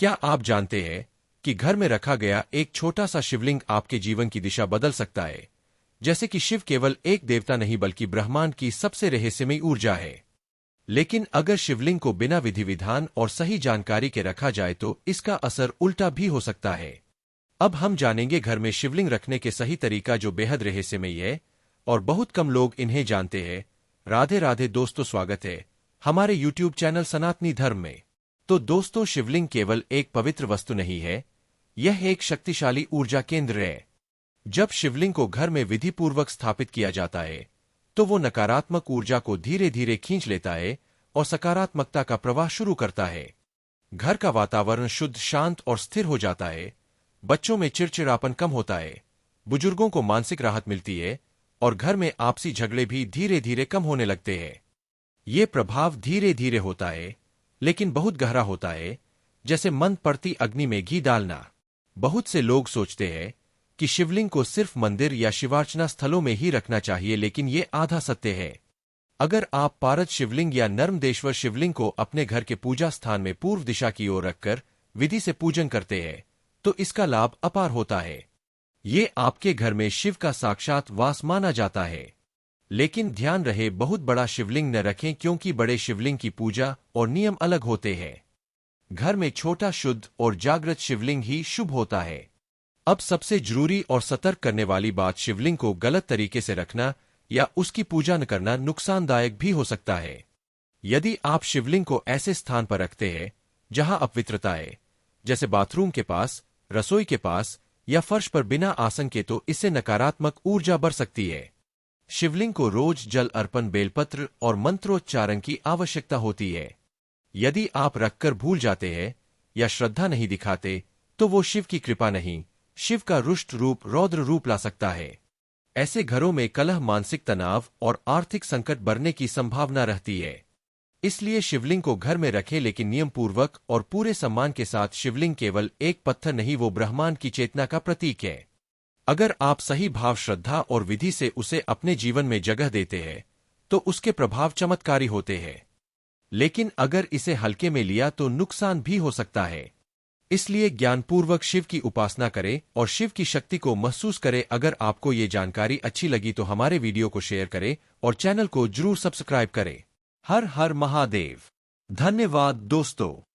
क्या आप जानते हैं कि घर में रखा गया एक छोटा सा शिवलिंग आपके जीवन की दिशा बदल सकता है? जैसे कि शिव केवल एक देवता नहीं बल्कि ब्रह्मांड की सबसे रहस्यमयी ऊर्जा है। लेकिन अगर शिवलिंग को बिना विधि विधान और सही जानकारी के रखा जाए तो इसका असर उल्टा भी हो सकता है। अब हम जानेंगे घर में शिवलिंग रखने के सही तरीका जो बेहद रहस्यमयी है और बहुत कम लोग इन्हें जानते हैं। राधे राधे दोस्तों, स्वागत है हमारे YouTube चैनल सनातनी धर्म में। तो दोस्तों, शिवलिंग केवल एक पवित्र वस्तु नहीं है, यह एक शक्तिशाली ऊर्जा केंद्र है। जब शिवलिंग को घर में विधि पूर्वक स्थापित किया जाता है तो वो नकारात्मक ऊर्जा को धीरे धीरे खींच लेता है और सकारात्मकता का प्रवाह शुरू करता है। घर का वातावरण शुद्ध, शांत और स्थिर हो जाता है। बच्चों में चिड़चिड़ापन कम होता है, बुजुर्गों को मानसिक राहत मिलती है और घर में आपसी झगड़े भी धीरे धीरे कम होने लगते हैं। ये प्रभाव धीरे धीरे होता है लेकिन बहुत गहरा होता है, जैसे मंद पड़ती अग्नि में घी डालना। बहुत से लोग सोचते हैं कि शिवलिंग को सिर्फ मंदिर या शिवार्चना स्थलों में ही रखना चाहिए, लेकिन ये आधा सत्य है। अगर आप पारद शिवलिंग या नर्मदेश्वर शिवलिंग को अपने घर के पूजा स्थान में पूर्व दिशा की ओर रखकर विधि से पूजन करते हैं तो इसका लाभ अपार होता है। ये आपके घर में शिव का साक्षात वास माना जाता है। लेकिन ध्यान रहे, बहुत बड़ा शिवलिंग न रखें क्योंकि बड़े शिवलिंग की पूजा और नियम अलग होते हैं। घर में छोटा, शुद्ध और जागृत शिवलिंग ही शुभ होता है। अब सबसे जरूरी और सतर्क करने वाली बात, शिवलिंग को गलत तरीके से रखना या उसकी पूजा न करना नुकसानदायक भी हो सकता है। यदि आप शिवलिंग को ऐसे स्थान पर रखते हैं जहां अपवित्रता है, जैसे बाथरूम के पास, रसोई के पास या फर्श पर बिना आसन के, तो इससे नकारात्मक ऊर्जा बढ़ सकती है। शिवलिंग को रोज जल अर्पण, बेलपत्र और मंत्रोच्चारण की आवश्यकता होती है। यदि आप रखकर भूल जाते हैं या श्रद्धा नहीं दिखाते तो वो शिव की कृपा नहीं, शिव का रुष्ट रूप, रौद्र रूप ला सकता है। ऐसे घरों में कलह, मानसिक तनाव और आर्थिक संकट बढ़ने की संभावना रहती है। इसलिए शिवलिंग को घर में रखें, लेकिन नियम पूर्वक और पूरे सम्मान के साथ। शिवलिंग केवल एक पत्थर नहीं, वो ब्रह्मांड की चेतना का प्रतीक है। अगर आप सही भाव, श्रद्धा और विधि से उसे अपने जीवन में जगह देते हैं तो उसके प्रभाव चमत्कारी होते हैं। लेकिन अगर इसे हल्के में लिया तो नुकसान भी हो सकता है। इसलिए ज्ञानपूर्वक शिव की उपासना करें और शिव की शक्ति को महसूस करें। अगर आपको ये जानकारी अच्छी लगी तो हमारे वीडियो को शेयर करें और चैनल को जरूर सब्सक्राइब करें। हर हर महादेव। धन्यवाद दोस्तों।